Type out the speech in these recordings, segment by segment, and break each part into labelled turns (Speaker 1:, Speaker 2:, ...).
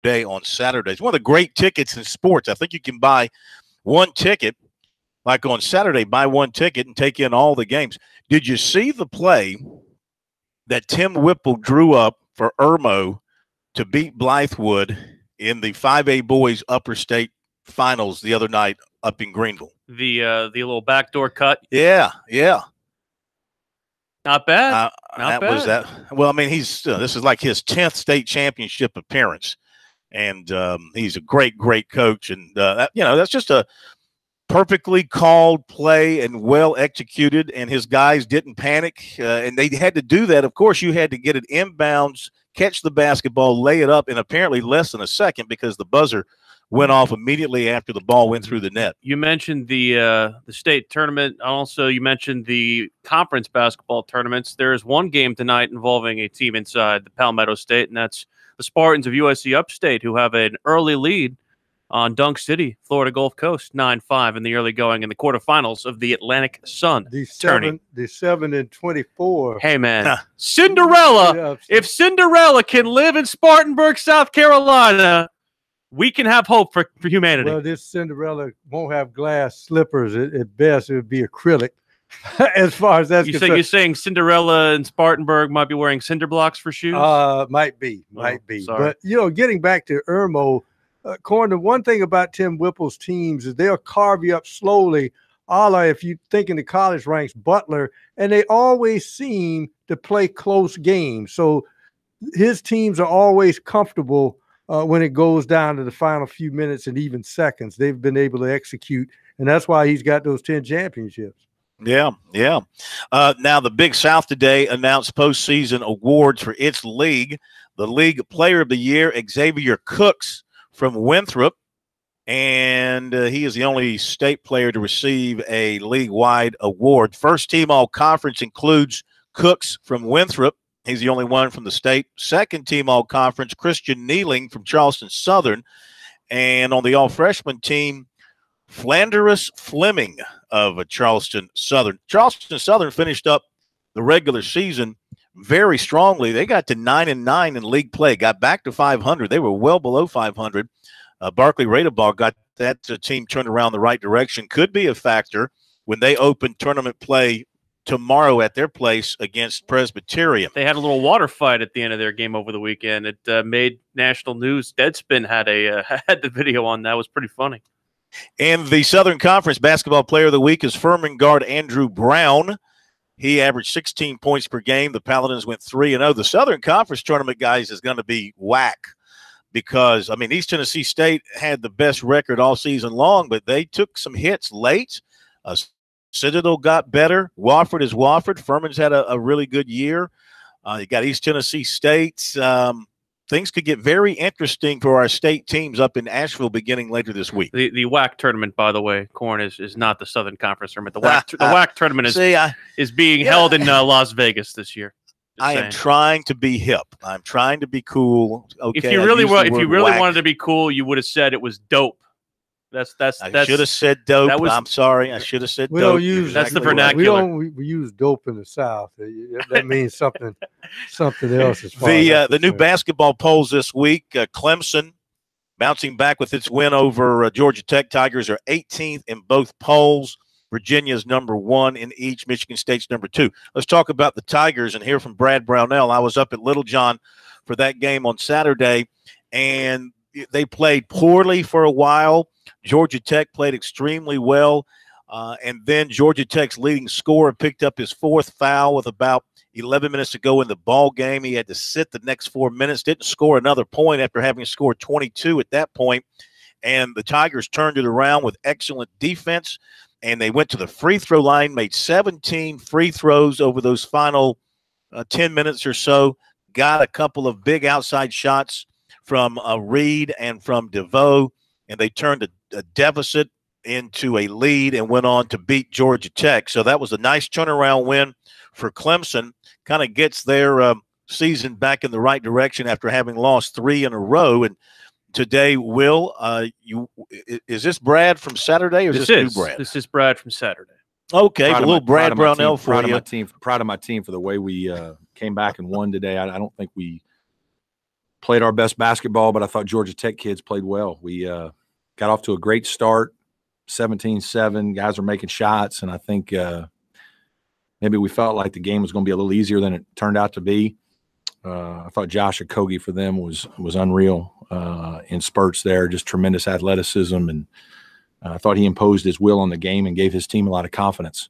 Speaker 1: day on Saturday. It's one of the great tickets in sports. I think you can buy one ticket, like on Saturday, buy one ticket and take in all the games. Did you see the play that Tim Whipple drew up for Irmo to beat Blythewood in the 5A boys upper state finals the other night up in Greenville?
Speaker 2: The little backdoor cut.
Speaker 1: Yeah.
Speaker 2: Not bad.
Speaker 1: Not bad. Was that. Well, I mean, this is like his 10th state championship appearance, and he's a great coach, and that's just a perfectly called play and well executed, and his guys didn't panic, and they had to do that. Of course, you had to get it inbounds, catch the basketball, lay it up in apparently less than a second because the buzzer went off immediately after the ball went through the net.
Speaker 2: You mentioned the state tournament. Also, you mentioned the conference basketball tournaments. There is one game tonight involving a team inside the Palmetto State, and that's the Spartans of USC Upstate, who have an early lead on Dunk City, Florida Gulf Coast, 9-5 in the early going in the quarterfinals of the Atlantic Sun tourney.
Speaker 3: The 7-24.
Speaker 2: Hey, man. Cinderella. If Cinderella can live in Spartanburg, South Carolina, we can have hope for humanity.
Speaker 3: Well, this Cinderella won't have glass slippers. At best, it would be acrylic. As far as that's concerned.
Speaker 2: You're saying Cinderella and Spartanburg might be wearing cinder blocks for shoes?
Speaker 3: Might be.
Speaker 2: Sorry.
Speaker 3: But, getting back to Irmo, Corn, the one thing about Tim Whipple's teams is they'll carve you up slowly, a la if you think in the college ranks, Butler, and they always seem to play close games. So his teams are always comfortable when it goes down to the final few minutes and even seconds. They've been able to execute, and that's why he's got those 10 championships.
Speaker 1: Yeah. Now, the Big South today announced postseason awards for its league. The League Player of the Year, Xavier Cooks from Winthrop, and he is the only state player to receive a league-wide award. First team all-conference includes Cooks from Winthrop. He's the only one from the state. Second team all-conference, Christian Nealing from Charleston Southern. And on the all-freshman team, Flanders Fleming of Charleston Southern. Charleston Southern finished up the regular season very strongly. They got to 9-9 in league play, got back to 500. They were well below 500. Barclay Radebaugh got that team turned around the right direction. Could be a factor when they open tournament play tomorrow at their place against Presbyterian.
Speaker 2: They had a little water fight at the end of their game over the weekend. It made national news. Deadspin had had the video on that. It was pretty funny.
Speaker 1: And the Southern Conference Basketball Player of the Week is Furman guard Andrew Brown. He averaged 16 points per game. The Paladins went 3-0. The Southern Conference tournament, guys, is going to be whack because, I mean, East Tennessee State had the best record all season long, but they took some hits late. Citadel got better. Wofford is Wofford. Furman's had a really good year. You got East Tennessee State. Things could get very interesting for our state teams up in Asheville beginning later this week.
Speaker 2: The WAC tournament, by the way, Corn, is not the Southern Conference tournament. The WAC tournament is being held in Las Vegas this year.
Speaker 1: I am trying to be hip. I'm trying to be cool. Okay.
Speaker 2: If you really wanted to be cool, you would have said it was dope.
Speaker 1: I should have said dope. I'm sorry. I should have said dope.
Speaker 3: Don't use
Speaker 2: that's the vernacular.
Speaker 3: We use dope in the South. That means something else. As far
Speaker 1: the new basketball polls this week. Clemson bouncing back with its win over Georgia Tech. Tigers are 18th in both polls. Virginia's number 1 in each. Michigan State's number 2. Let's talk about the Tigers and hear from Brad Brownell. I was up at Little John for that game on Saturday, and they played poorly for a while. Georgia Tech played extremely well, and then Georgia Tech's leading scorer picked up his 4th foul with about 11 minutes to go in the ball game. He had to sit the next 4 minutes, didn't score another point after having scored 22 at that point, and the Tigers turned it around with excellent defense, and they went to the free throw line, made 17 free throws over those final 10 minutes or so, got a couple of big outside shots from Reed and from DeVoe, and they turned a deficit into a lead and went on to beat Georgia Tech. So that was a nice turnaround win for Clemson. Kind of gets their season back in the right direction after having lost 3 in a row. And today, Will, is this Brad from Saturday or is this new Brad?
Speaker 2: This is Brad from Saturday.
Speaker 1: Okay, a little Brad Brownell for you.
Speaker 4: Proud of my team for the way we came back and won today. I don't think we played our best basketball, but I thought Georgia Tech kids played well. We got off to a great start, 17-7. Guys are making shots, and I think maybe we felt like the game was going to be a little easier than it turned out to be. I thought Josh Okogie for them was unreal in spurts there, just tremendous athleticism, and I thought he imposed his will on the game and gave his team a lot of confidence.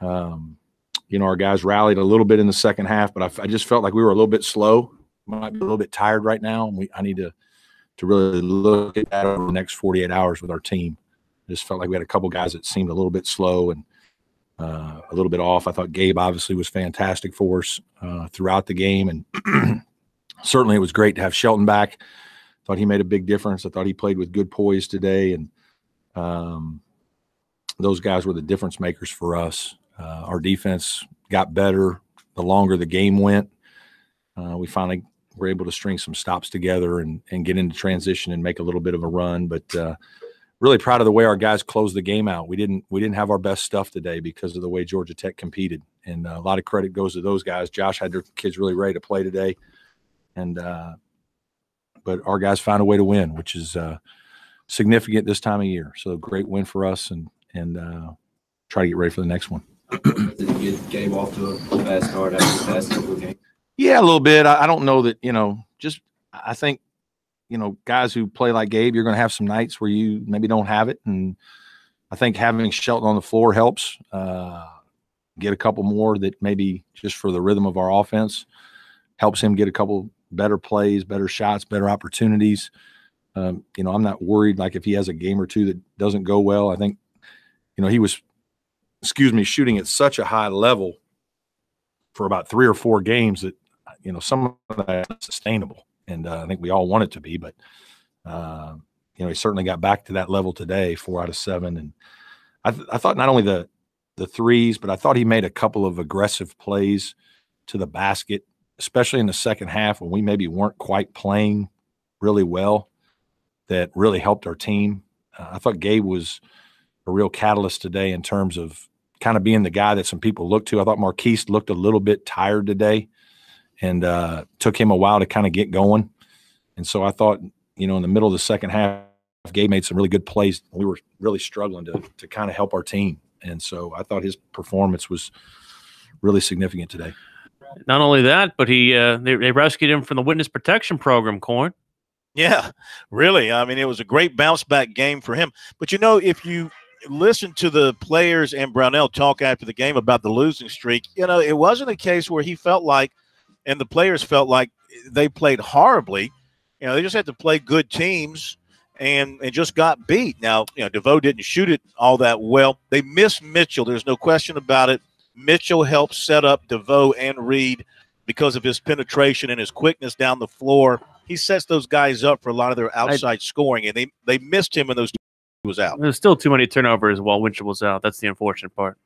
Speaker 4: Our guys rallied a little bit in the second half, but I just felt like we were a little bit slow. Might be a little bit tired right now, and I need to really look at that over the next 48 hours with our team. I just felt like we had a couple guys that seemed a little bit slow and a little bit off. I thought Gabe obviously was fantastic for us throughout the game, and certainly it was great to have Shelton back. Thought he made a big difference. I thought he played with good poise today, and those guys were the difference makers for us. Our defense got better the longer the game went. We finally were able to string some stops together and get into transition and make a little bit of a run. But really proud of the way our guys closed the game out. We didn't have our best stuff today because of the way Georgia Tech competed, and a lot of credit goes to those guys. Josh had their kids really ready to play today, and but our guys found a way to win, which is significant this time of year. So great win for us, and try to get ready for the next one.
Speaker 5: Did you get Gabe off to a fast start after the past couple of games?
Speaker 4: Yeah, a little bit. I don't know that, I think, guys who play like Gabe, you're going to have some nights where you maybe don't have it. And I think having Shelton on the floor helps. Get a couple more that maybe just for the rhythm of our offense helps him get a couple better plays, better shots, better opportunities. I'm not worried like if he has a game or two that doesn't go well. I think, he was, shooting at such a high level for about 3 or 4 games that, some of that is sustainable. And I think we all want it to be, but, he certainly got back to that level today, 4 out of 7. And I thought not only the threes, but I thought he made a couple of aggressive plays to the basket, especially in the second half when we maybe weren't quite playing really well, that really helped our team. I thought Gabe was a real catalyst today in terms of kind of being the guy that some people look to. I thought Marquise looked a little bit tired today, and took him a while to kind of get going. And so I thought, in the middle of the second half, Gabe made some really good plays. We were really struggling to kind of help our team. And so I thought his performance was really significant today.
Speaker 2: Not only that, but they rescued him from the witness protection program, Corn.
Speaker 1: Yeah, really. I mean, it was a great bounce-back game for him. But, if you listen to the players and Brownell talk after the game about the losing streak, it wasn't a case where he felt like, and the players felt like they played horribly. They just had to play good teams and just got beat. Now, DeVoe didn't shoot it all that well. They missed Mitchell. There's no question about it. Mitchell helped set up DeVoe and Reed because of his penetration and his quickness down the floor. He sets those guys up for a lot of their outside scoring, and they missed him when those two was out.
Speaker 2: There's still too many turnovers while Winchell was out. That's the unfortunate part.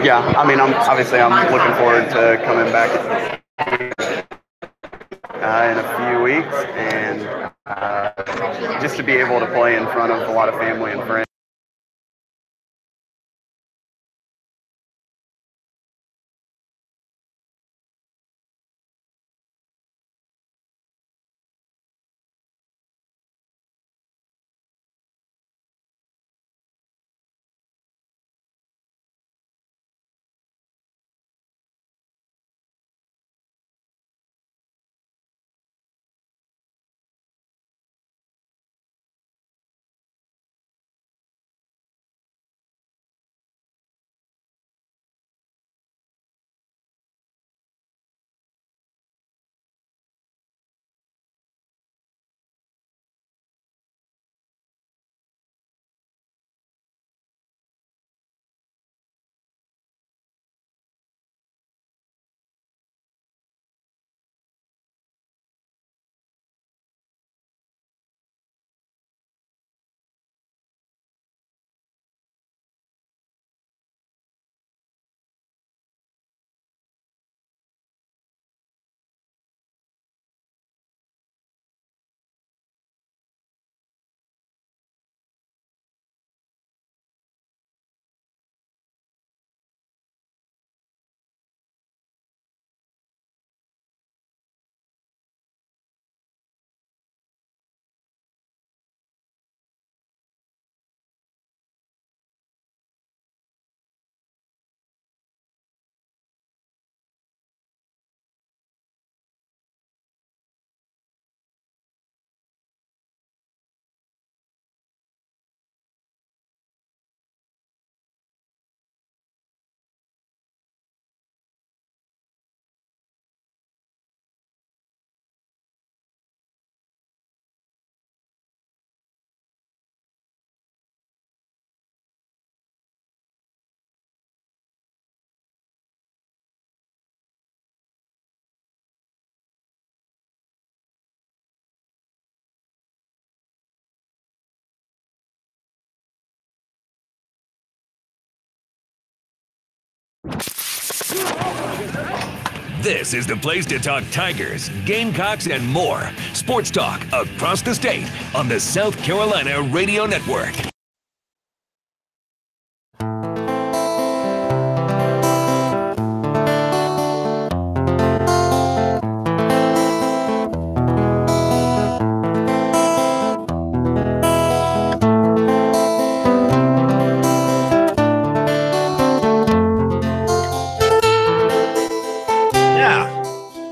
Speaker 6: Yeah, I mean, I'm looking forward to coming back. in a few weeks, and just to be able to play in front of a lot of family and friends.
Speaker 7: This is the place to talk Tigers, Gamecocks, and more. Sports talk across the state on the South Carolina Radio Network.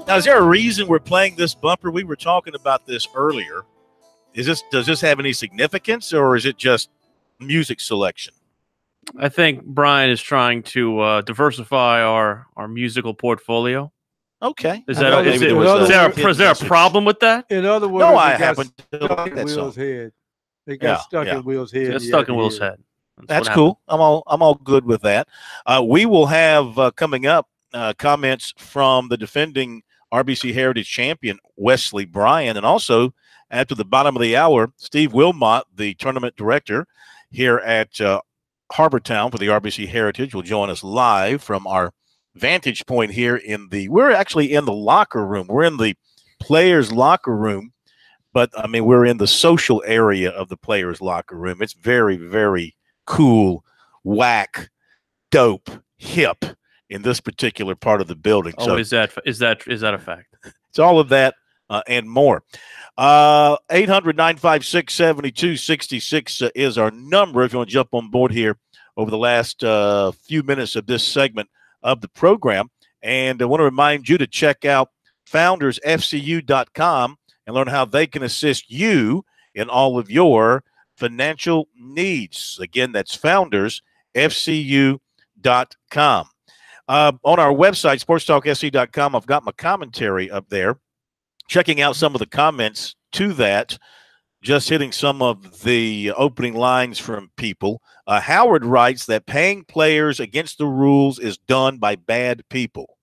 Speaker 1: Now, is there a reason we're playing this bumper? We were talking about this earlier. Does this have any significance, or is it just music selection?
Speaker 2: I think Brian is trying to diversify our musical portfolio.
Speaker 1: Okay.
Speaker 2: Is there a problem with that?
Speaker 3: In other words,
Speaker 1: no, I happen to like that
Speaker 3: Will's
Speaker 1: song.
Speaker 3: head. They got stuck in Will's head.
Speaker 2: It's stuck in Will's head.
Speaker 1: That's cool. I'm all good with that. We will have coming up comments from the defending RBC Heritage champion Wesley Bryan, and also after the bottom of the hour, Steve Wilmot, the tournament director here at Harbortown for the RBC Heritage, will join us live from our vantage point here we're actually in the locker room. We're in the players' locker room, but I mean, we're in the social area of the players' locker room. It's very, very cool, whack, dope, hip in this particular part of the building.
Speaker 2: Oh,
Speaker 1: so
Speaker 2: is that a fact?
Speaker 1: It's all of that and more. 800-956-7266 is our number if you want to jump on board here over the last few minutes of this segment of the program. And I want to remind you to check out foundersfcu.com and learn how they can assist you in all of your financial needs. Again, that's foundersfcu.com. On our website, SportsTalkSC.com, I've got my commentary up there, checking out some of the comments to that, just hitting some of the opening lines from people. Howard writes that paying players against the rules is done by bad people.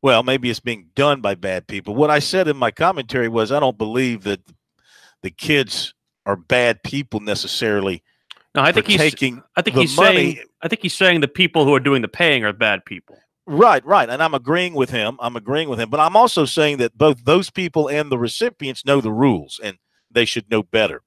Speaker 1: Well, maybe it's being done by bad people. What I said in my commentary was I don't believe that the kids are bad people necessarily.
Speaker 2: No, I think he's saying the people who are doing the paying are bad people.
Speaker 1: Right. And I'm agreeing with him. But I'm also saying that both those people and the recipients know the rules, and they should know better.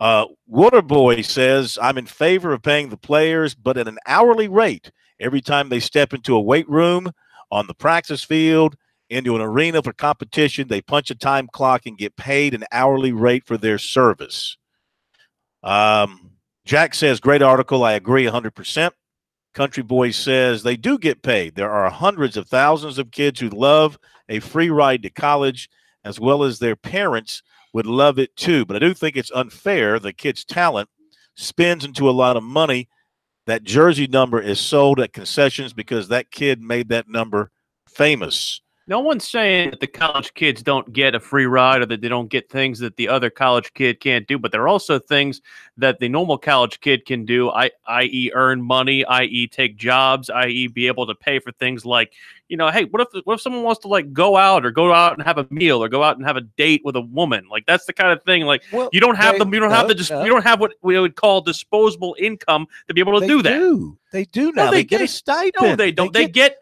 Speaker 1: Waterboy says, I'm in favor of paying the players, but at an hourly rate every time they step into a weight room, on the practice field, into an arena for competition. They punch a time clock and get paid an hourly rate for their service. Jack says, great article. I agree 100%. Country Boy says they do get paid. There are hundreds of thousands of kids who love a free ride to college, as well as their parents would love it too. But I do think it's unfair. The kid's talent spins into a lot of money. That jersey number is sold at concessions because that kid made that number famous.
Speaker 2: No one's saying that the college kids don't get a free ride or that they don't get things that the other college kid can't do, but there are also things that the normal college kid can do, i.e. earn money, i.e. take jobs, i.e. be able to pay for things like, you know, hey, what if someone wants to like go out and have a meal or go out and have a date with a woman? Like that's the kind of thing. Like you don't have what we would call disposable income to be able to do that.
Speaker 1: They do now. They get a stipend.
Speaker 2: No, they don't. They get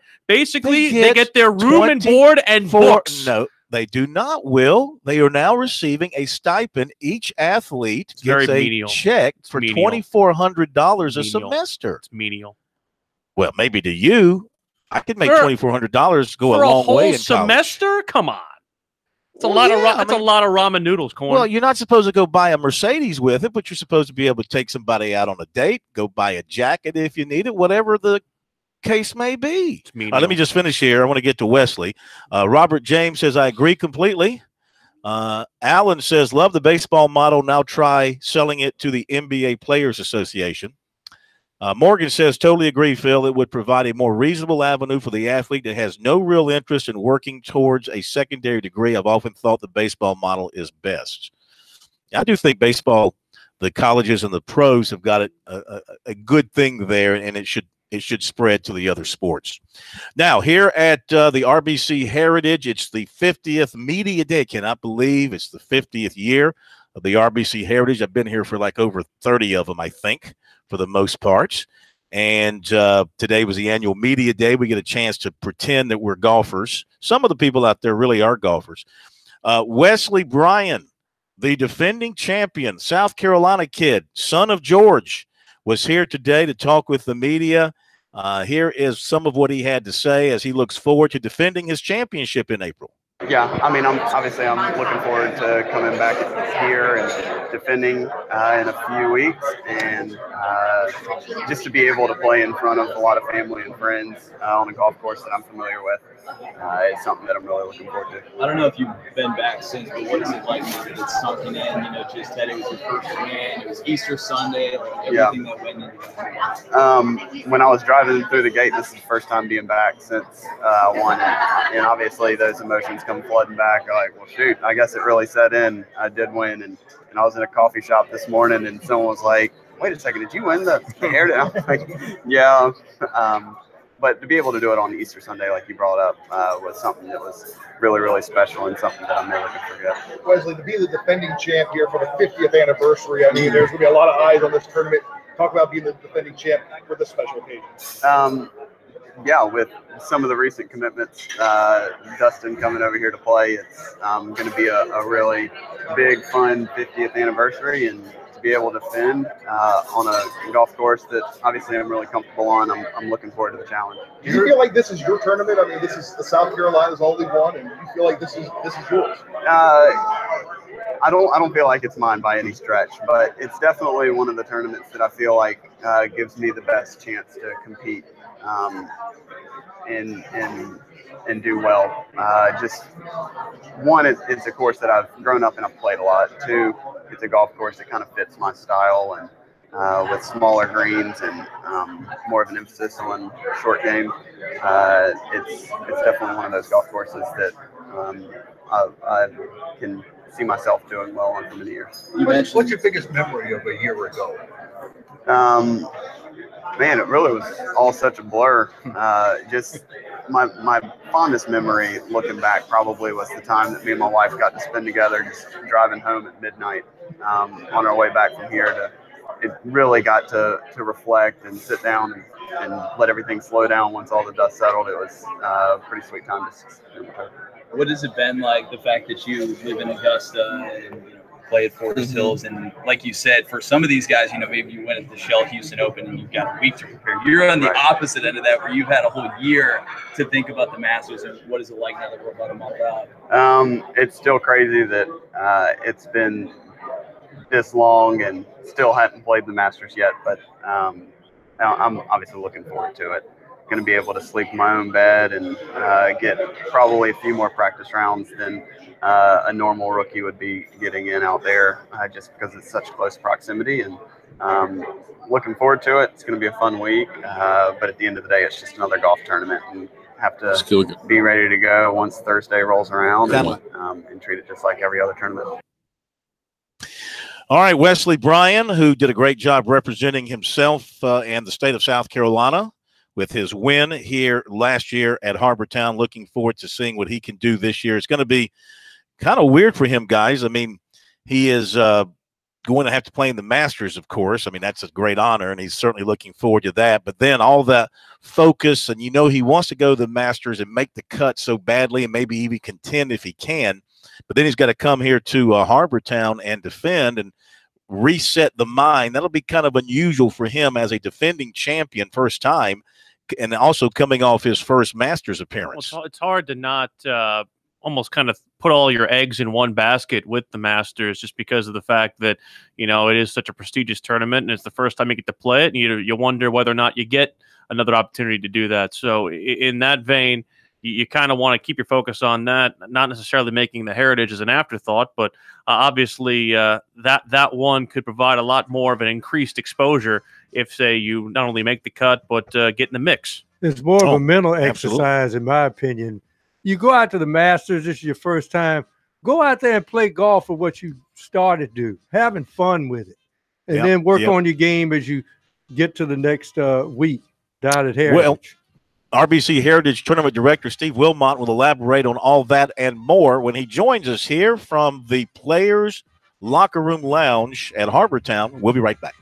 Speaker 2: their room and board and books.
Speaker 1: No, they do not, Will. They are now receiving a stipend. Each athlete gets a check for $2,400 a semester.
Speaker 2: It's menial.
Speaker 1: Well, maybe to you, I could make $2,400 go a long way in
Speaker 2: semester.
Speaker 1: College.
Speaker 2: Come on, it's a lot of ramen noodles. Corn.
Speaker 1: Well, you're not supposed to go buy a Mercedes with it, but you're supposed to be able to take somebody out on a date, go buy a jacket if you need it, whatever the case may be. Let me just finish here. I want to get to Wesley. Robert James says, I agree completely. Alan says, love the baseball model. Now try selling it to the NBA Players Association. Morgan says, totally agree, Phil. It would provide a more reasonable avenue for the athlete that has no real interest in working towards a secondary degree. I've often thought the baseball model is best. I do think baseball, the colleges and the pros have got a good thing there, and it should spread to the other sports. Now, here at the RBC Heritage, it's the 50th Media Day. Cannot believe it's the 50th year of the RBC Heritage. I've been here for like over 30 of them, I think, for the most part. And today was the annual Media Day. We get a chance to pretend that we're golfers. Some of the people out there really are golfers. Wesley Bryan, the defending champion, South Carolina kid, son of George, was here today to talk with the media. Here is some of what he had to say as he looks forward to defending his championship in April.
Speaker 6: Yeah, I mean, I'm looking forward to coming back here and defending in a few weeks, and just to be able to play in front of a lot of family and friends on a golf course that I'm familiar with. It's something that I'm really looking forward to.
Speaker 5: I don't know if you've been back since, but what is it like now that it's sunken in? You know, just that it was your first win, it was Easter Sunday, like everything that went into that.
Speaker 6: When I was driving through the gate, this is the first time being back since I won it, and obviously those emotions come flooding back. Like, well, shoot, I guess it really set in. I did win, and I was in a coffee shop this morning, and someone was like, "Wait a second, did you win the air?" I was like, "Yeah." But to be able to do it on Easter Sunday, like you brought up, was something that was really, really special and something that I'm never going to forget.
Speaker 8: Wesley, to be the defending champ here for the 50th anniversary, I mean, there's going to be a lot of eyes on this tournament. Talk about being the defending champ for this special occasion.
Speaker 6: Yeah, with some of the recent commitments, Dustin coming over here to play, it's going to be a really big, fun 50th anniversary, and to be able to defend on a golf course that obviously I'm really comfortable on, I'm looking forward to the challenge.
Speaker 8: Do you feel like this is your tournament? I mean, this is the South Carolina's only one, and you feel like this is yours?
Speaker 6: I don't feel like it's mine by any stretch, but it's definitely one of the tournaments that I feel like gives me the best chance to compete and do well. Just one, it's a course that I've grown up and I've played a lot. Two, it's a golf course that kind of fits my style, and with smaller greens and more of an emphasis on short game. It's definitely one of those golf courses that I can see myself doing well on for many years.
Speaker 8: What's your biggest memory of a year ago?
Speaker 6: Man, it really was all such a blur. Just my fondest memory looking back probably was the time that me and my wife got to spend together, just driving home at midnight on our way back from here. It really got to reflect and sit down and let everything slow down once all the dust settled. It was a pretty sweet time to
Speaker 5: What has it been like, the fact that you live in Augusta and play at Forest Hills, and like you said, for some of these guys, maybe you went at the Shell Houston Open and you've got a week to prepare. You're on the opposite end of that, where you've had a whole year to think about the Masters. And what is it like now that we're about a month out?
Speaker 6: It's still crazy that it's been this long and still haven't played the Masters yet, but I'm obviously looking forward to it. Going to be able to sleep in my own bed and get probably a few more practice rounds than a normal rookie would be getting in out there, just because it's such close proximity. And looking forward to it. It's going to be a fun week, but at the end of the day, it's just another golf tournament, and have to be ready to go once Thursday rolls around and treat it just like every other tournament.
Speaker 1: All right, Wesley Bryan, who did a great job representing himself and the state of South Carolina with his win here last year at Harbortown. Looking forward to seeing what he can do this year. It's going to be kind of weird for him, guys. I mean, he is going to have to play in the Masters, of course. I mean, that's a great honor, and he's certainly looking forward to that. But then all that focus, and he wants to go to the Masters and make the cut so badly and maybe even contend if he can. But then he's got to come here to Harbortown and defend and reset the mind. That'll be kind of unusual for him as a defending champion, first time, and also coming off his first Masters appearance.
Speaker 2: Well, it's hard to not almost kind of put all your eggs in one basket with the Masters, just because of the fact that, it is such a prestigious tournament and it's the first time you get to play it. And you wonder whether or not you get another opportunity to do that. So in that vein, you kind of want to keep your focus on that, not necessarily making the Heritage as an afterthought, but obviously that one could provide a lot more of an increased exposure if, say, you not only make the cut, but get in the mix.
Speaker 3: It's more of a mental exercise, in my opinion. You go out to the Masters, this is your first time, go out there and play golf for what you started to do, having fun with it, and then work on your game as you get to the next week down at Heritage.
Speaker 1: Well, RBC Heritage Tournament Director Steve Wilmot will elaborate on all that and more when he joins us here from the Players Locker Room Lounge at Harbortown. We'll be right back.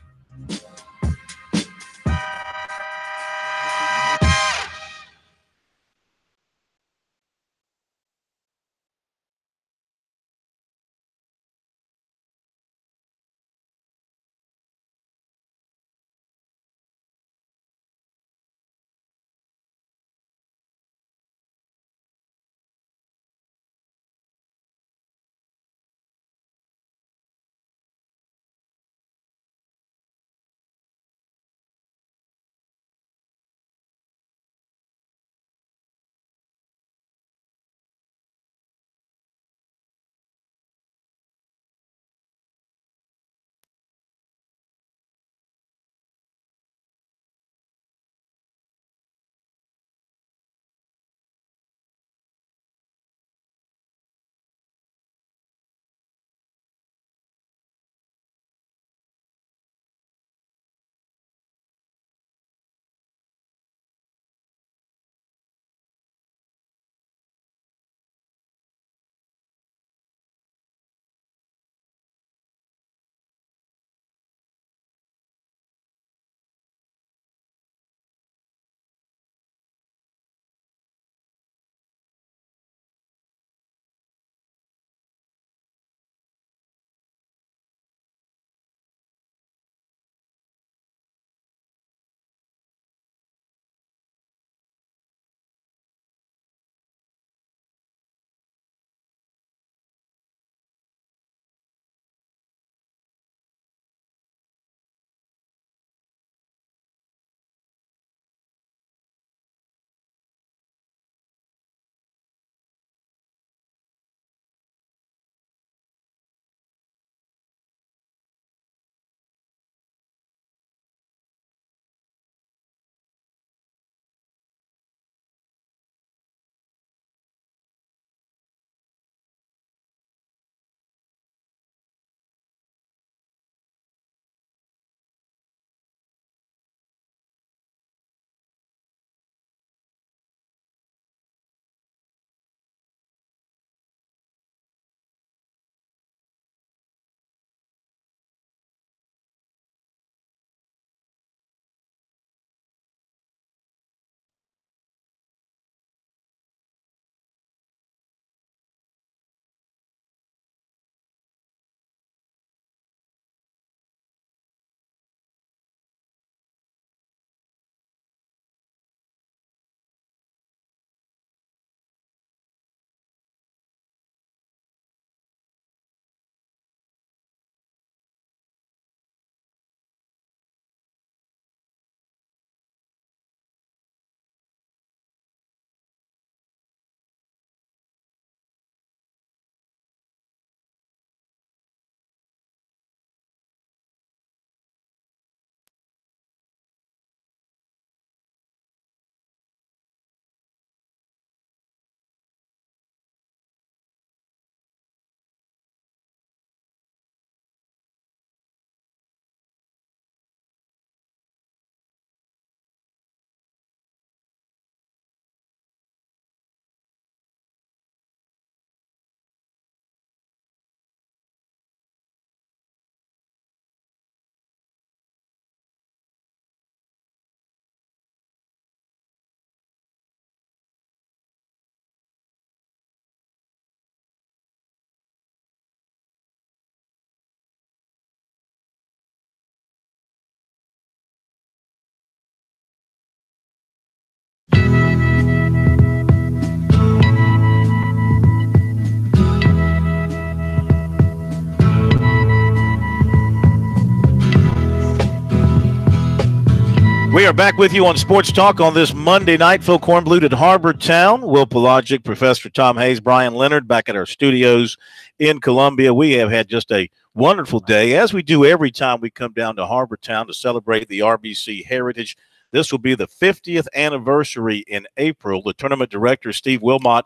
Speaker 1: We are back with you on Sports Talk on this Monday night. Phil Kornblut at Harbor Town, Will Pelagic, Professor Tom Hayes, Brian Leonard back at our studios in Columbia. We have had just a wonderful day, as we do every time we come down to Harbor Town to celebrate the RBC heritage. This will be the 50th anniversary in April. The tournament director, Steve Wilmot,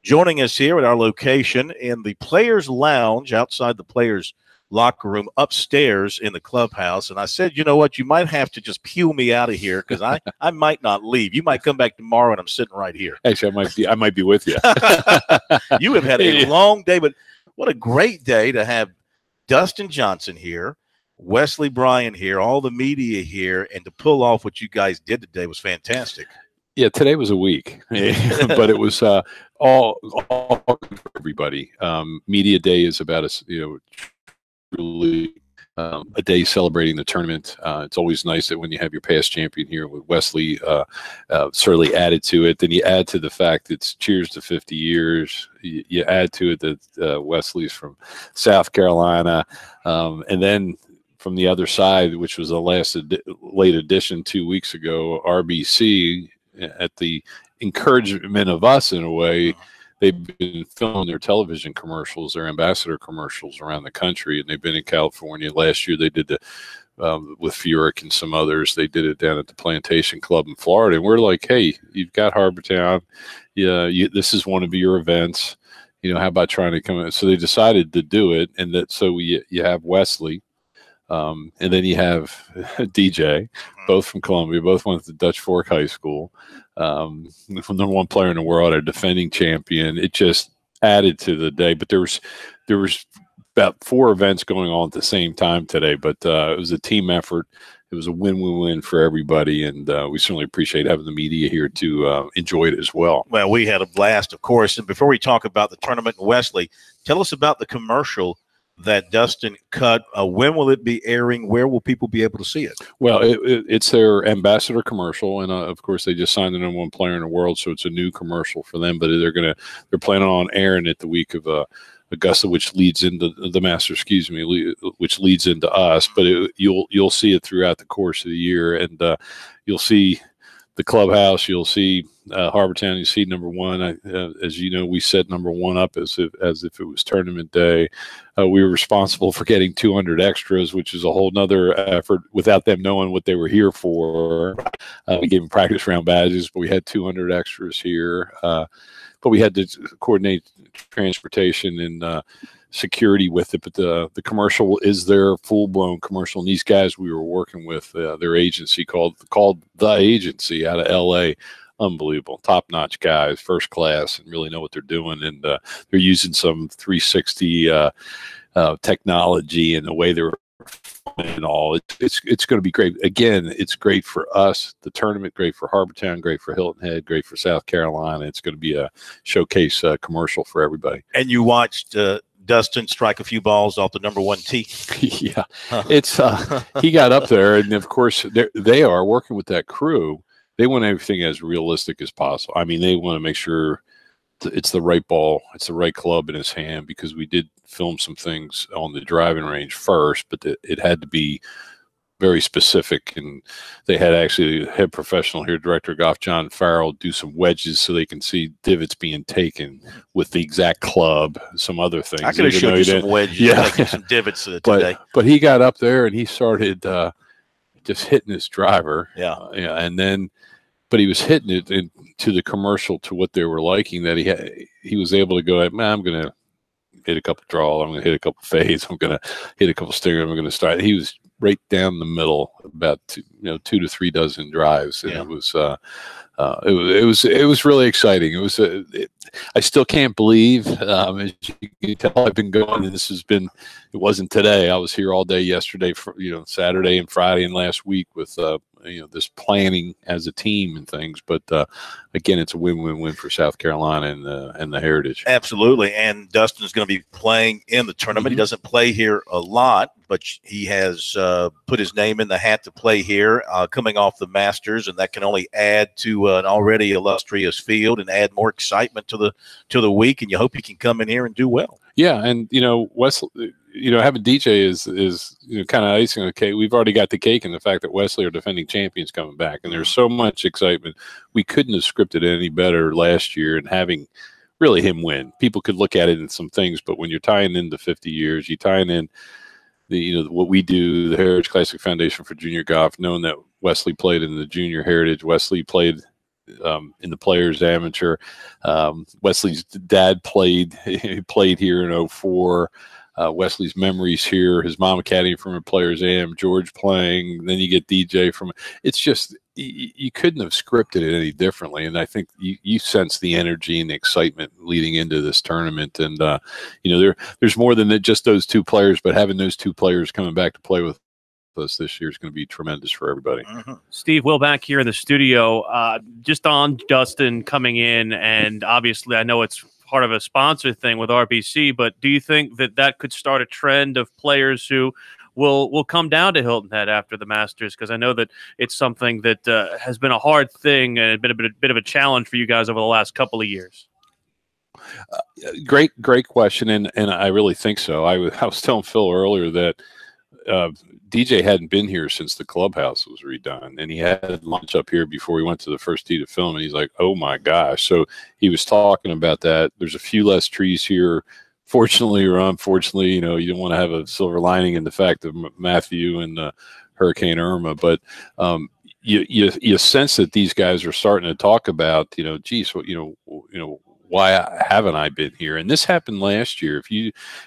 Speaker 1: joining us here at our location in the Players Lounge outside the Players locker room upstairs in the clubhouse. And I said, you know what, you might have to just peel me out of here because I might not leave. You might come back tomorrow and I'm sitting right here.
Speaker 9: Actually, I might be with you.
Speaker 1: You have had a long day, but what a great day to have Dustin Johnson here, Wesley Bryan here, all the media here, and to pull off what you guys did today was fantastic.
Speaker 9: Yeah, today was a week, but it was all good for everybody. Media Day is about us, really a day celebrating the tournament. It's always nice that when you have your past champion here with Wesley certainly added to it. Then you add to the fact it's cheers to 50 years. You add to it that Wesley's from South Carolina. And then from the other side, which was the late edition 2 weeks ago, RBC, at the encouragement of us in a way, they've been filming their television commercials, their ambassador commercials around the country, and they've been in California. Last year they did with Furyk and some others. They did it down at the Plantation Club in Florida, and we're like, hey, you've got Harbor Town. Yeah, this is one of your events. How about trying to come in? So they decided to do it, and so you have Wesley, and then you have DJ, both from Columbia, both went to Dutch Fork High School. Number one player in the world, a defending champion. It just added to the day. But there was about 4 events going on at the same time today. But it was a team effort. It was a win-win-win for everybody, and we certainly appreciate having the media here to enjoy it as well.
Speaker 1: Well, we had a blast, of course. And before we talk about the tournament, Wesley, tell us about the commercial that Dustin cut. When will it be airing? Where will people be able to see it?
Speaker 9: Well, it's their ambassador commercial, and of course they just signed the number one player in the world, so it's a new commercial for them. But they're planning on airing it the week of Augusta, which leads into the Masters, which leads into us. But you'll see it throughout the course of the year, and you'll see the clubhouse, you'll see Harbor Town, you see number one. As you know, we set number one up as if it was tournament day. We were responsible for getting 200 extras, which is a whole nother effort without them knowing what they were here for. We gave them practice round badges, but we had 200 extras here. But we had to coordinate transportation and security with it. But the commercial is their full-blown commercial. And these guys we were working with, their agency called The Agency out of L.A., unbelievable, top-notch guys, first class, and really know what they're doing. And they're using some 360 technology and the way they're and all. It's going to be great. Again, it's great for us, the tournament, great for Harbor Town, great for Hilton Head, great for South Carolina. It's going to be a showcase commercial for everybody.
Speaker 1: And you watched Dustin strike a few balls off the number one tee.
Speaker 9: Yeah, it's he got up there, and of course they are working with that crew. They want everything as realistic as possible. I mean, they want to make sure it's the right ball, it's the right club in his hand, because we did film some things on the driving range first, but it had to be very specific. And they had actually head professional here, director of golf John Farrell, do some wedges so they can see divots being taken with the exact club, some other things.
Speaker 1: I could have showed you some wedges, some divots today.
Speaker 9: But he got up there and he started just hitting his driver.
Speaker 1: Yeah,
Speaker 9: and then, but he was hitting it into the commercial to what they were liking, that he was able to go, man, I'm going to hit a couple draw, I'm going to hit a couple fades, I'm going to hit a couple stinger, I'm going to start. He was right down the middle, about 2 to 3 dozen drives, and it was really exciting. It was I still can't believe, as you can tell, I've been going, and it wasn't today. I was here all day yesterday, for Saturday and Friday and last week with this planning as a team and things. But again, it's a win-win-win for South Carolina and the Heritage.
Speaker 1: Absolutely. And Dustin's going to be playing in the tournament. He doesn't play here a lot, but he has put his name in the hat to play here, coming off the Masters, and that can only add to an already illustrious field and add more excitement to the week. And you hope he can come in here and do well.
Speaker 9: Yeah, and Wesley, having DJ is kind of icing on the cake. We've already got the cake in the fact that Wesley are defending champions coming back, and there's so much excitement. We couldn't have scripted it any better last year, and having really him win. People could look at it in some things, but when you're tying in the 50 years, you're tying in what we do, the Heritage Classic Foundation for Junior Golf, knowing that Wesley played in the Junior Heritage, Wesley played in the Players Amateur. Wesley's dad played here in 04. Wesley's memories here, his mom caddying from a Players Am, George playing, then you get DJ from. It's just you couldn't have scripted it any differently, and I think you sense the energy and the excitement leading into this tournament. And there's more than just those two players, but having those two players coming back to play with us this year is going to be tremendous for everybody.
Speaker 2: Steve, Will back here in the studio. Just on Dustin coming in, and obviously I know it's part of a sponsor thing with RBC, but do you think that could start a trend of players who will come down to Hilton Head after the Masters? Because I know that it's something that has been a hard thing and been a bit of a challenge for you guys over the last couple of years.
Speaker 9: Great question, and I really think so. I was telling Phil earlier that DJ hadn't been here since the clubhouse was redone, and he had lunch up here before we went to the first tee to film, and he's like, oh my gosh. So he was talking about that. There's a few less trees here, fortunately or unfortunately. You don't want to have a silver lining in the fact of Matthew and Hurricane Irma, but you sense that these guys are starting to talk about, geez, why haven't I been here? And this happened last year.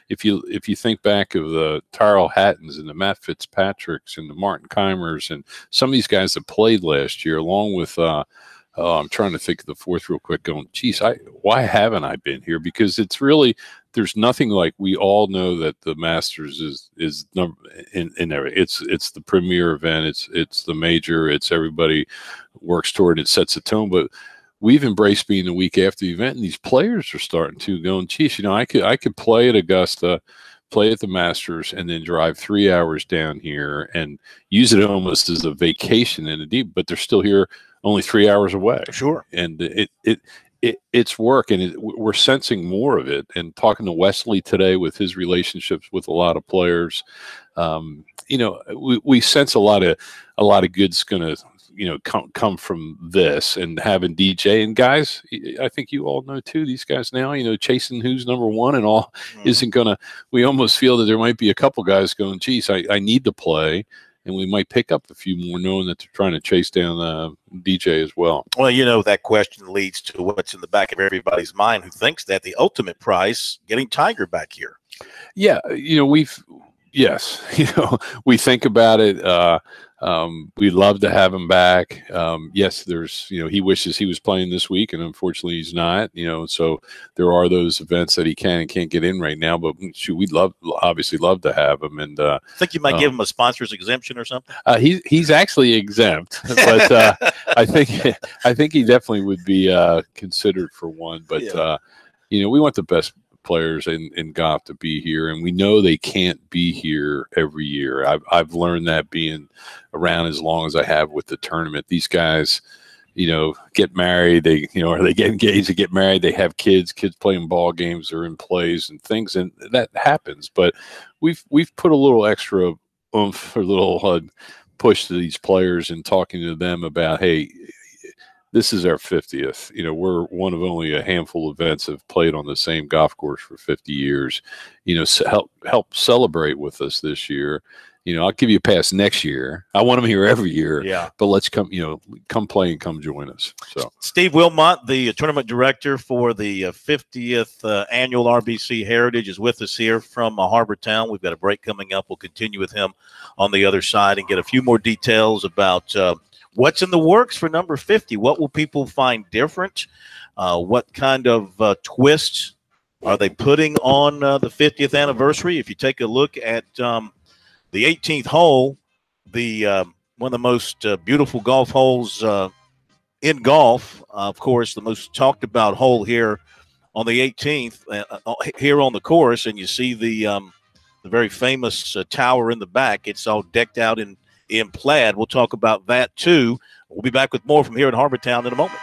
Speaker 9: If you think back of the Tyrell Hattons and the Matt Fitzpatricks and the Martin Keimers and some of these guys that played last year, along with I'm trying to think of the fourth real quick. Going, geez, why haven't I been here? Because it's really, there's nothing like, we all know that the Masters is number in there. It's the premier event. It's the major. It's everybody works toward it. Sets a tone, but we've embraced being the week after the event, and these players are starting to go, geez, I could play at Augusta, play at the Masters, and then drive 3 hours down here and use it almost as a vacation in a deep, but they're still here only 3 hours away.
Speaker 1: Sure.
Speaker 9: And it's work, and we're sensing more of it. And talking to Wesley today with his relationships with a lot of players, we sense a lot of good's going to come from this, and having DJ and guys, I think you all know too, these guys now, chasing who's number one and all isn't gonna, we almost feel that there might be a couple guys going, geez, I need to play, and we might pick up a few more knowing that they're trying to chase down DJ as well. Well,
Speaker 1: that question leads to what's in the back of everybody's mind who thinks that the ultimate prize, getting Tiger back here.
Speaker 9: Yeah, yes, we think about it. We'd love to have him back. Yes, there's, he wishes he was playing this week, and unfortunately he's not, so there are those events that he can and can't get in right now, but shoot, we'd obviously love to have him. And I
Speaker 1: think you might give him a sponsor's exemption or something.
Speaker 9: He's actually exempt, but I think he definitely would be considered for one. But we want the best players in golf to be here, and we know they can't be here every year. I've learned that being around as long as I have with the tournament. These guys, get married, or they get engaged, they get married, they have kids playing ball games or in plays and things, and that happens. But we've put a little extra oomph, or a little push to these players and talking to them about, hey, this is our 50th. We're one of only a handful of events that have played on the same golf course for 50 years. Help celebrate with us this year. I'll give you a pass next year. I want them here every year.
Speaker 1: Yeah.
Speaker 9: But let's come play and come join us. So
Speaker 1: Steve Wilmot, the tournament director for the 50th annual RBC Heritage, is with us here from Harbor Town. We've got a break coming up. We'll continue with him on the other side and get a few more details about what's in the works for number 50. What will people find different? What kind of twists are they putting on the 50th anniversary? If you take a look at the 18th hole, the one of the most beautiful golf holes in golf, of course, the most talked about hole here on the 18th, here on the course, and you see the very famous tower in the back. It's all decked out in plaid. We'll talk about that too. We'll be back with more from here in Harbor Town in a moment.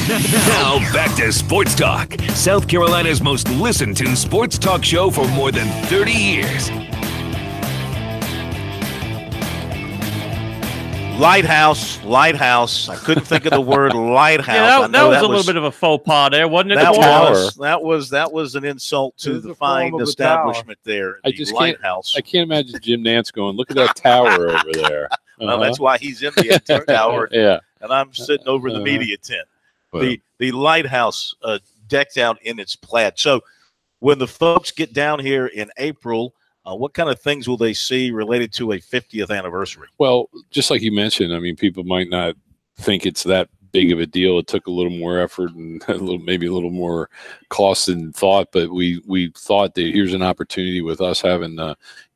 Speaker 7: Now back to Sports Talk, South Carolina's most listened to sports talk show for more than 30 years.
Speaker 1: Lighthouse. I couldn't think of the word lighthouse.
Speaker 2: Yeah, that was a little bit of a faux pas there, wasn't it?
Speaker 1: That was an insult to the fine establishment there.
Speaker 9: I just lighthouse. I can't imagine Jim Nantz going, look at that tower over there.
Speaker 1: Well, that's why he's in the antenna tower.
Speaker 9: Yeah.
Speaker 1: And I'm sitting over the media tent. The lighthouse decked out in its plaid. So when the folks get down here in April, what kind of things will they see related to a 50th anniversary?
Speaker 9: Well, just like you mentioned, I mean, people might not think it's that big of a deal. It took a little more effort and maybe a little more cost than thought, but we thought that here's an opportunity with us having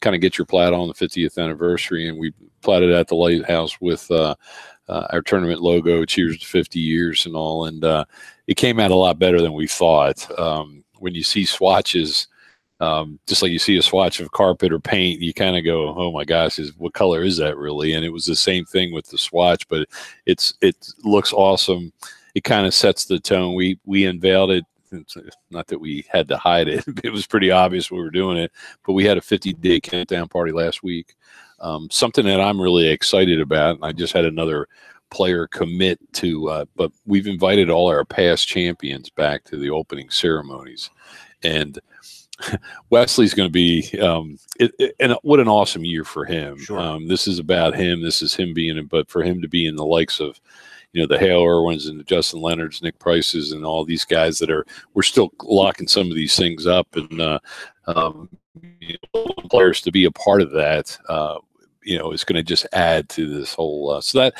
Speaker 9: kind of get your plaid on the 50th anniversary, and we platted at the lighthouse with our tournament logo, cheers to 50 years and all, and it came out a lot better than we thought. When you see swatches, just like you see a swatch of carpet or paint, you kind of go, oh my gosh, what color is that really? And it was the same thing with the swatch, but it looks awesome. It kind of sets the tone. We unveiled it. Not that we had to hide it. It was pretty obvious we were doing it, but we had a 50-day countdown party last week. Something that I'm really excited about, and I just had another player commit to, but we've invited all our past champions back to the opening ceremonies. And Wesley's going to be, and what an awesome year for him.
Speaker 1: Sure.
Speaker 9: This is about him. This is him being, but for him to be in the likes of, the Hale Irwins and the Justin Leonards, Nick Prices, and all these guys we're still locking some of these things up, and players to be a part of that, is going to just add to this whole. So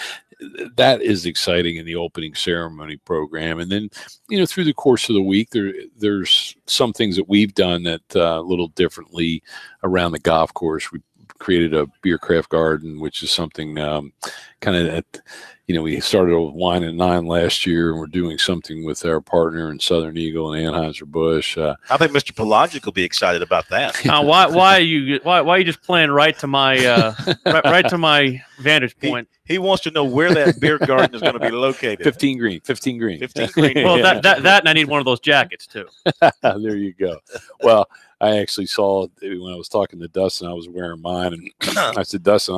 Speaker 9: that is exciting in the opening ceremony program. And then, through the course of the week, there's some things that we've done that a little differently around the golf course. We created a beer craft garden, which is something kind of that, we started with Wine and Nine last year, and we're doing something with our partner in Southern Eagle and Anheuser-Busch. I
Speaker 1: think Mr. Pelagic will be excited about that.
Speaker 2: Why are you just playing right to my right to my vantage point?
Speaker 1: He wants to know where that beer garden is going to be located.
Speaker 9: 15 green.
Speaker 2: Well, that and I need one of those jackets too.
Speaker 9: There you go. Well, I actually saw when I was talking to Dustin, I was wearing mine, and I said, Dustin,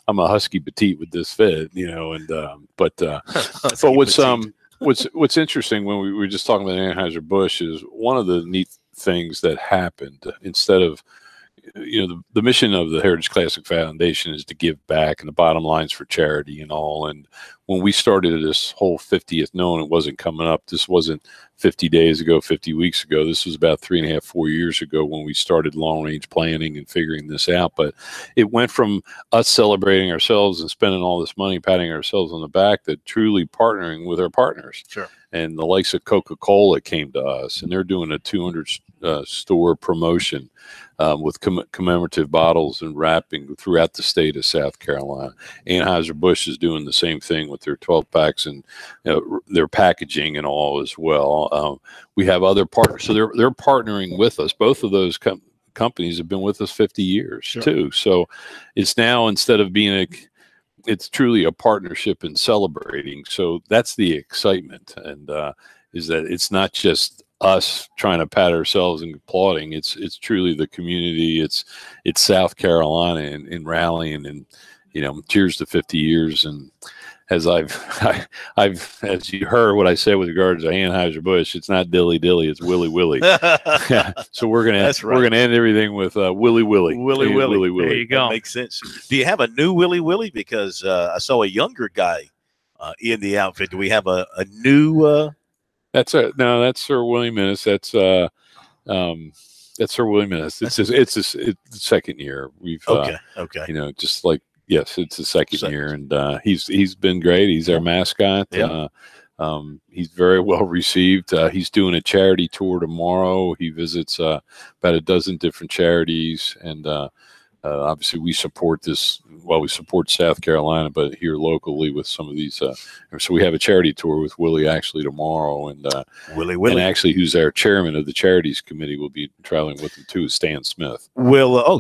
Speaker 9: I'm a husky petite with this fit, but what's interesting when we were just talking about Anheuser-Busch is one of the neat things that happened. Instead of the mission of the Heritage Classic Foundation is to give back, and the bottom line's for charity and all. And when we started this whole 50th, knowing it wasn't coming up, this wasn't 50 days ago, 50 weeks ago. This was about 3.5, 4 years ago when we started long range planning and figuring this out. But it went from us celebrating ourselves and spending all this money, patting ourselves on the back, to truly partnering with our partners.
Speaker 1: Sure.
Speaker 9: And the likes of Coca-Cola came to us, and they're doing a 200 store promotion with commemorative bottles and wrapping throughout the state of South Carolina. Anheuser-Busch is doing the same thing with their 12 packs and their packaging and all as well. We have other partners, so they're partnering with us. Both of those companies have been with us 50 years
Speaker 1: Sure.
Speaker 9: too. So it's now, instead of being it's truly a partnership and celebrating. So that's the excitement, and is that it's not just us trying to pat ourselves and applauding. It's truly the community. It's South Carolina and rallying, and cheers to 50 years. And as as you heard what I said with regards to Anheuser-Busch, it's not dilly dilly, it's Willy Willy. So we're gonna end everything with Willy Willy.
Speaker 1: Willy Willy.
Speaker 2: There you go.
Speaker 1: That makes sense. Do you have a new Willy Willy? Because I saw a younger guy in the outfit. Do we have a new?
Speaker 9: That's Sir William Innes. That's Sir William Innes. It's the second year. We've
Speaker 1: okay.
Speaker 9: Just like. Yes, it's the second year, and he's been great. He's our mascot.
Speaker 1: Yeah.
Speaker 9: He's very well received. He's doing a charity tour tomorrow. He visits about a dozen different charities, and obviously we support this. Well, we support South Carolina, but here locally with some of these. So we have a charity tour with Willie actually tomorrow, and
Speaker 1: Willie,
Speaker 9: and actually, who's our chairman of the charities committee, will be traveling with him too. Is Stan Smith.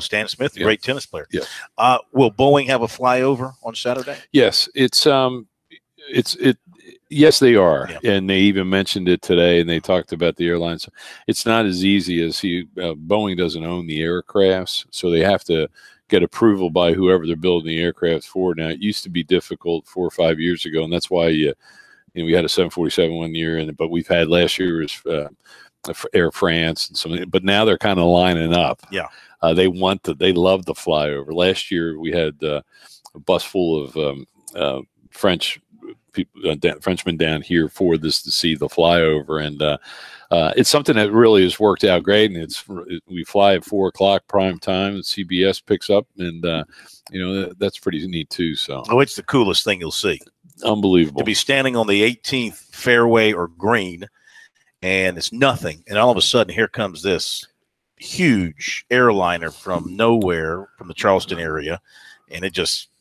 Speaker 1: Stan Smith,
Speaker 9: Yeah.
Speaker 1: Great tennis player.
Speaker 9: Yeah.
Speaker 1: Will Boeing have a flyover on Saturday?
Speaker 9: Yes, Yes, they are,
Speaker 1: Yeah.
Speaker 9: and they even mentioned it today. And they talked about the airlines. It's not as easy as Boeing doesn't own the aircrafts, so they have to get approval by whoever they're building the aircraft for. Now, it used to be difficult 4 or 5 years ago, and that's why we had a 747 one year, but we've had last year was Air France and something. But now they're kind of lining up.
Speaker 1: Yeah,
Speaker 9: they love the flyover. Last year we had a bus full of French people, Frenchmen down here for this to see the flyover, and it's something that really has worked out great. And we fly at 4 o'clock prime time, and CBS picks up, and that's pretty neat too. So,
Speaker 1: it's the coolest thing you'll see.
Speaker 9: Unbelievable
Speaker 1: to be standing on the 18th fairway or green, and it's nothing, and all of a sudden here comes this huge airliner from nowhere, from the Charleston area. And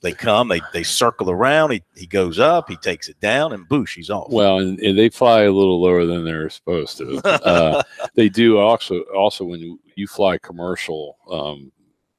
Speaker 1: they come, they circle around. He goes up, he takes it down, and boosh, he's off.
Speaker 9: Well, and they fly a little lower than they're supposed to. They do also when you fly commercial,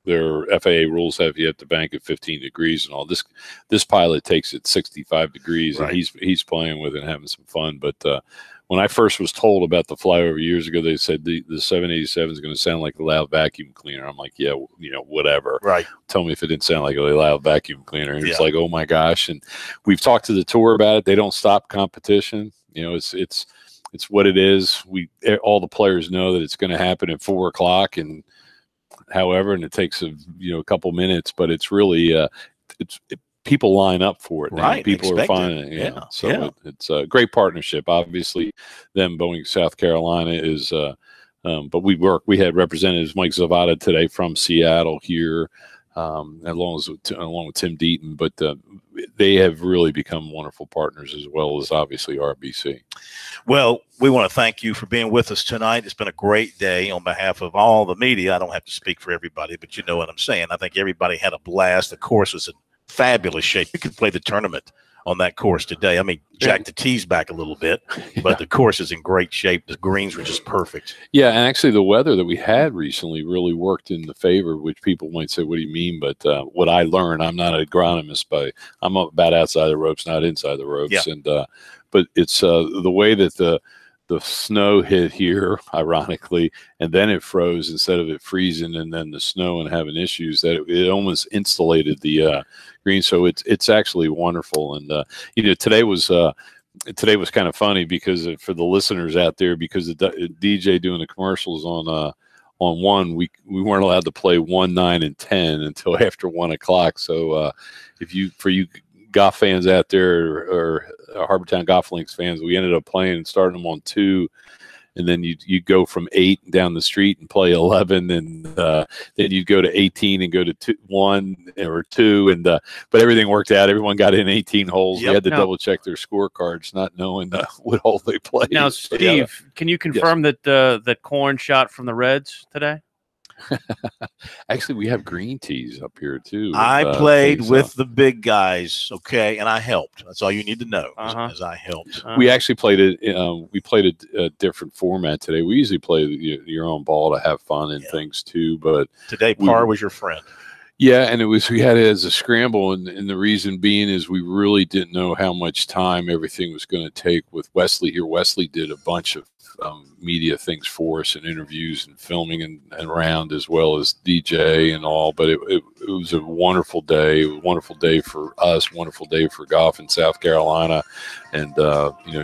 Speaker 9: their FAA rules have you have to bank at 15 degrees and all. This pilot takes it 65 degrees,
Speaker 1: right.
Speaker 9: And he's playing with it and having some fun. But when I first was told about the flyover years ago, they said the 787 is going to sound like a loud vacuum cleaner. I'm like, yeah, whatever.
Speaker 1: Right.
Speaker 9: Tell me if it didn't sound like a loud vacuum cleaner. And it's
Speaker 1: Yeah.
Speaker 9: like, oh my gosh. And we've talked to the tour about it. They don't stop competition. It's what it is. All the players know that it's going to happen at 4 o'clock, and it takes a couple minutes, but it's really people line up for it.
Speaker 1: Right.
Speaker 9: People are finding it.
Speaker 1: Yeah.
Speaker 9: So it's a great partnership. Obviously, Boeing South Carolina is, but we had representatives, Mike Zavada today from Seattle here, along with Tim Deaton, but they have really become wonderful partners, as well as obviously RBC.
Speaker 1: Well, we want to thank you for being with us tonight. It's been a great day on behalf of all the media. I don't have to speak for everybody, but you know what I'm saying. I think everybody had a blast. The course was in fabulous shape. You could play the tournament on that course today. I mean, jack the tees back a little bit, but the course is in great shape. The greens were just perfect.
Speaker 9: Yeah, and actually the weather that we had recently really worked in the favor, which people might say, what do you mean? But what I learned, I'm not an agronomist, but I'm about outside the ropes, not inside the ropes.
Speaker 1: Yeah.
Speaker 9: And but it's the way that the snow hit here, ironically, and then it froze instead of it freezing and then the snow and having issues, that it almost insulated the green. So it's actually wonderful. And today was kind of funny because for the listeners out there, because the DJ doing the commercials on one, we weren't allowed to play 1, 9, and 10 until after 1 o'clock. So for you golf fans out there or Harbortown Golf Links fans, we ended up playing and starting them on 2, and then you go from 8 down the street and play 11, and then you'd go to 18 and go to 1 or 2, and but everything worked out. Everyone got in 18 holes.
Speaker 1: Yep.
Speaker 9: We had to double check their scorecards, not knowing what hole they played.
Speaker 2: Now, Steve, can you confirm that Corn shot from the Reds today?
Speaker 9: Actually, we have green tees up here too.
Speaker 1: I played with the big guys, okay, and I helped. That's all you need to know. As I helped.
Speaker 9: We actually played it. We played a different format today. We usually play your own ball to have fun and things too, but
Speaker 1: today par was your friend.
Speaker 9: Yeah, and we had it as a scramble, and the reason being is we really didn't know how much time everything was going to take with Wesley here. Wesley did a bunch of media things for us and interviews and filming and around, as well as DJ and all, but it was a wonderful day. A wonderful day for us, wonderful day for golf in South Carolina, and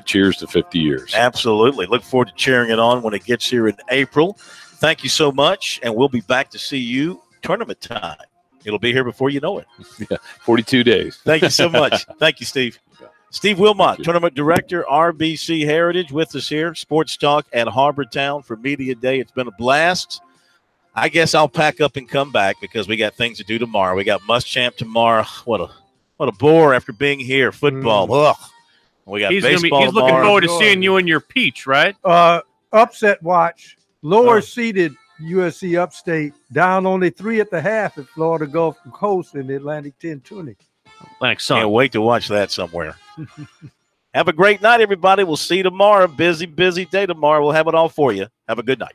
Speaker 9: cheers to 50 years.
Speaker 1: Absolutely. Look forward to cheering it on when it gets here in April. Thank you so much, and we'll be back to see you tournament time. It'll be here before you know it.
Speaker 9: Yeah, 42 days.
Speaker 1: Thank you so much. Thank you, Steve. Steve Wilmot, Tournament Director, RBC Heritage, with us here, Sports Talk at Harbortown for Media Day. It's been a blast. I guess I'll pack up and come back because we got things to do tomorrow. We got Muschamp tomorrow. What a bore after being here. Football. Ugh. We got baseball
Speaker 2: He's looking forward to seeing you in your peach, right?
Speaker 3: Upset watch. Lower seeded USC Upstate down only 3 at the half at Florida Gulf Coast in the Atlantic 10-20.
Speaker 2: Atlantic Sun.
Speaker 1: Can't wait to watch that somewhere. Have a great night, everybody. We'll see you tomorrow. Busy day tomorrow. We'll have it all for you. Have a good night.